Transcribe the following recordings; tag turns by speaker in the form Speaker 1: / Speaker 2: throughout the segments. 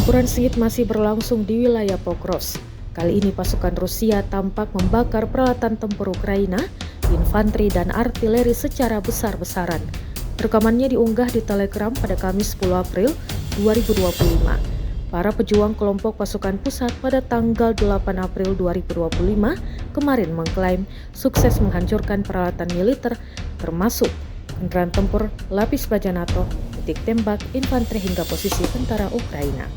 Speaker 1: Pertempuran sengit masih berlangsung di wilayah Pokros. Kali ini pasukan Rusia tampak membakar peralatan tempur Ukraina, infanteri dan artileri secara besar-besaran. Rekamannya diunggah di Telegram pada Kamis 10 April 2025. Para pejuang kelompok pasukan pusat pada tanggal 8 April 2025 kemarin mengklaim sukses menghancurkan peralatan militer termasuk kendaraan tempur, lapis baja NATO, titik tembak, infanteri hingga posisi tentara Ukraina.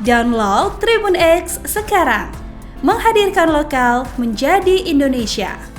Speaker 2: Download Tribun X sekarang, menghadirkan lokal menjadi Indonesia.